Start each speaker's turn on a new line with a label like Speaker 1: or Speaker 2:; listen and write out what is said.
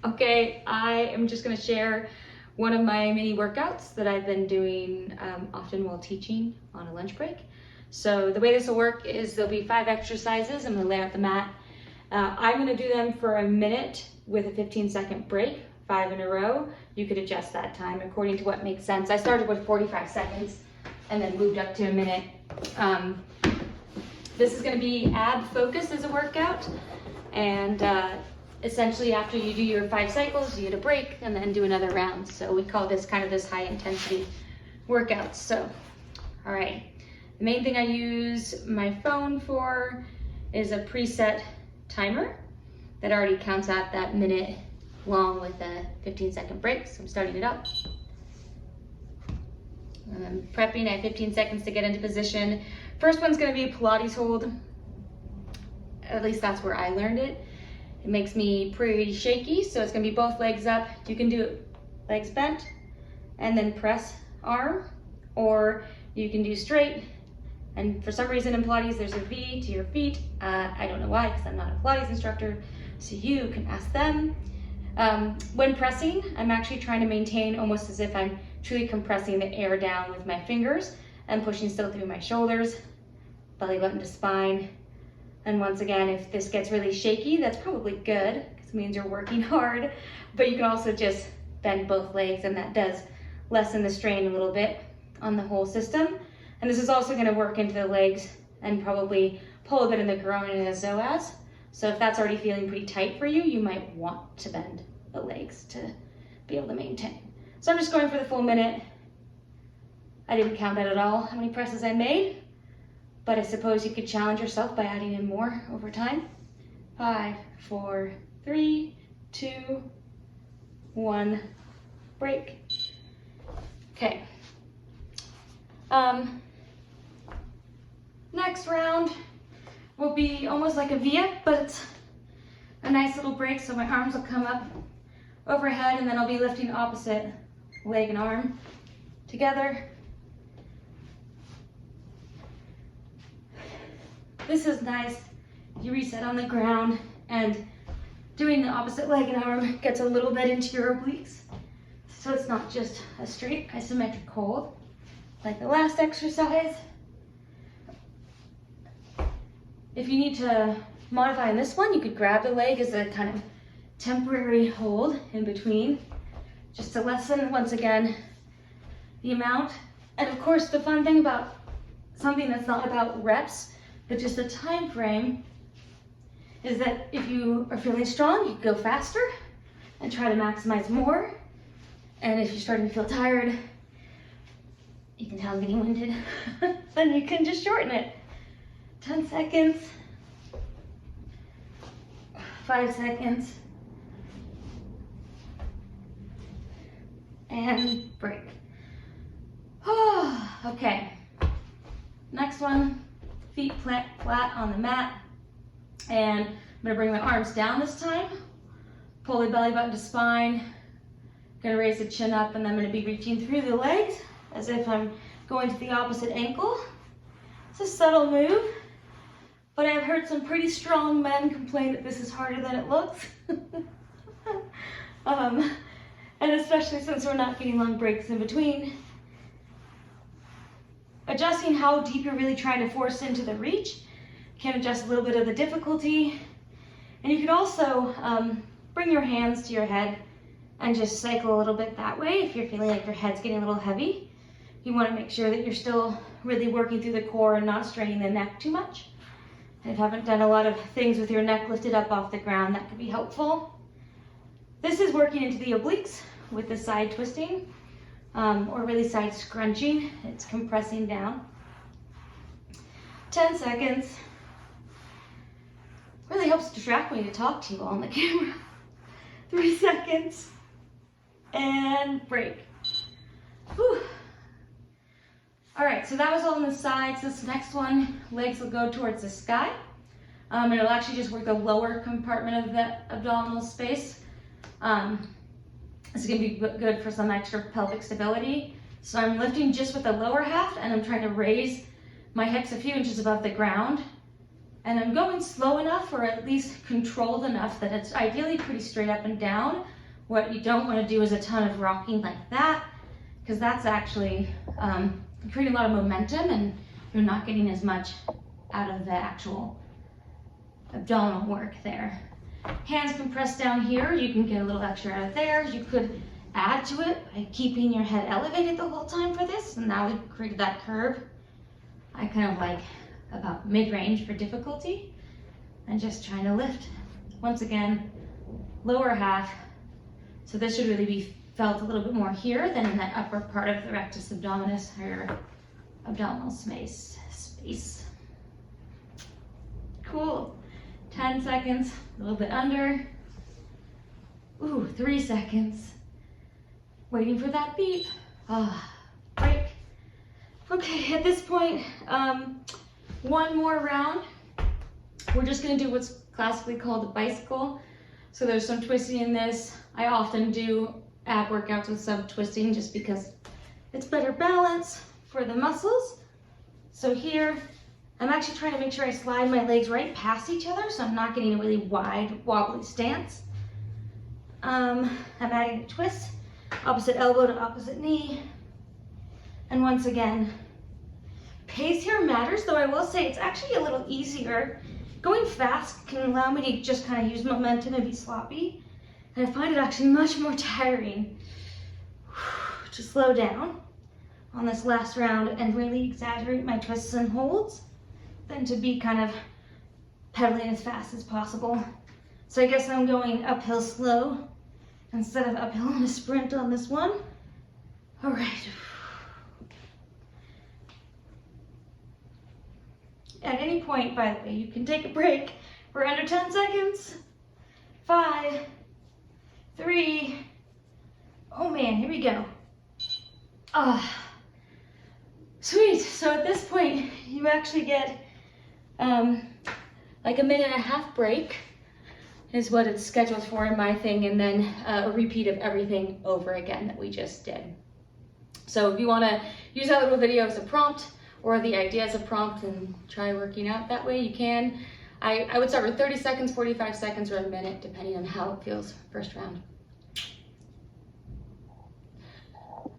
Speaker 1: Okay, I am just going to share one of my mini workouts that I've been doing often while teaching on a lunch break. So the way this will work is there'll be 5 exercises. I'm going to lay out the mat. I'm going to do them for a minute with a 15-second break, 5 in a row. You could adjust that time according to what makes sense. I started with 45 seconds and then moved up to a minute. This is going to be ab focused as a workout, and essentially after you do your 5 cycles, you get a break and then do another round. So we call this kind of this high intensity workout. So, all right. The main thing I use my phone for is a preset timer that already counts out that minute long with a 15-second break. So I'm starting it up. I'm prepping. I have 15 seconds to get into position. First one's going to be a Pilates hold. At least that's where I learned it. It makes me pretty shaky, so it's going to be both legs up. You can do it legs bent and then press arm, or you can do straight. And for some reason in Pilates, there's a V to your feet. I don't know why, because I'm not a Pilates instructor, so you can ask them. When pressing, I'm actually trying to maintain almost as if I'm truly compressing the air down with my fingers and pushing still through my shoulders, belly button to spine. And once again, if this gets really shaky, that's probably good, because it means you're working hard. But you can also just bend both legs, and that does lessen the strain a little bit on the whole system. And this is also going to work into the legs and probably pull a bit in the groin and the psoas. So if that's already feeling pretty tight for you, you might want to bend the legs to be able to maintain. So I'm just going for the full minute. I didn't count that at all, how many presses I made, but I suppose you could challenge yourself by adding in more over time. 5, 4, 3, 2, 1, break. Okay. Next round will be almost like a V, but it's a nice little break, so my arms will come up overhead, and then I'll be lifting opposite leg and arm together. This is nice. You reset on the ground, and doing the opposite leg and arm gets a little bit into your obliques, so it's not just a straight isometric hold like the last exercise. If you need to modify in this one, you could grab the leg as a kind of temporary hold in between, just to lessen, once again, the amount. And of course, the fun thing about something that's not about reps, but just a time frame, is that if you are feeling strong, you can go faster and try to maximize more. And if you're starting to feel tired, you can tell I'm getting winded, then you can just shorten it. 10 seconds, 5 seconds, and break. Okay, next one, feet flat on the mat, and I'm gonna bring my arms down this time, pull the belly button to spine, gonna raise the chin up, and then I'm gonna be reaching through the legs as if I'm going to the opposite ankle. It's a subtle move, but I've heard some pretty strong men complain that this is harder than it looks. And especially since we're not getting long breaks in between. Adjusting how deep you're really trying to force into the reach can adjust a little bit of the difficulty. And you could also bring your hands to your head and just cycle a little bit that way if you're feeling like your head's getting a little heavy. You want to make sure that you're still really working through the core and not straining the neck too much. If you haven't done a lot of things with your neck lifted up off the ground, that could be helpful. This is working into the obliques with the side twisting, or really side scrunching. It's compressing down. 10 seconds. Really helps distract me to talk to you all on the camera. 3 seconds. And break. Whew. All right, so that was all on the sides. This next one, legs will go towards the sky. And it'll actually just work the lower compartment of the abdominal space. This is gonna be good for some extra pelvic stability. So I'm lifting just with the lower half, and I'm trying to raise my hips a few inches above the ground. And I'm going slow enough, or at least controlled enough, that it's ideally pretty straight up and down. What you don't want to do is a ton of rocking like that, because that's actually creating a lot of momentum and you're not getting as much out of the actual abdominal work there. Hands can press down here. You can get a little extra out of there. You could add to it by keeping your head elevated the whole time for this. And now we've created that curve. I kind of like about mid-range for difficulty, and just trying to lift. Once again, lower half. So this should really be felt a little bit more here than in that upper part of the rectus abdominis, or abdominal space. Cool. 10 seconds, a little bit under. Ooh, 3 seconds. Waiting for that beep. Break. Okay, at this point, one more round. We're just gonna do what's classically called a bicycle. So there's some twisting in this. I often do ab workouts with some twisting just because it's better balance for the muscles. So here, I'm actually trying to make sure I slide my legs right past each other so I'm not getting a really wide, wobbly stance. I'm adding a twist, opposite elbow to opposite knee. And once again, pace here matters, though I will say it's actually a little easier. Going fast can allow me to just kind of use momentum and be sloppy. And I find it actually much more tiring to slow down on this last round and really exaggerate my twists and holds than to be kind of pedaling as fast as possible. So I guess I'm going uphill slow instead of uphill in a sprint on this one. All right. At any point, by the way, you can take a break. We're under 10 seconds. 5, 3, oh man, here we go. Sweet. So at this point, you actually get like a minute and a half break is what it's scheduled for in my thing, and then a repeat of everything over again that we just did. So if you want to use that little video as a prompt, or the idea as a prompt, and try working out that way, you can. I would start with 30 seconds, 45 seconds, or a minute, depending on how it feels first round.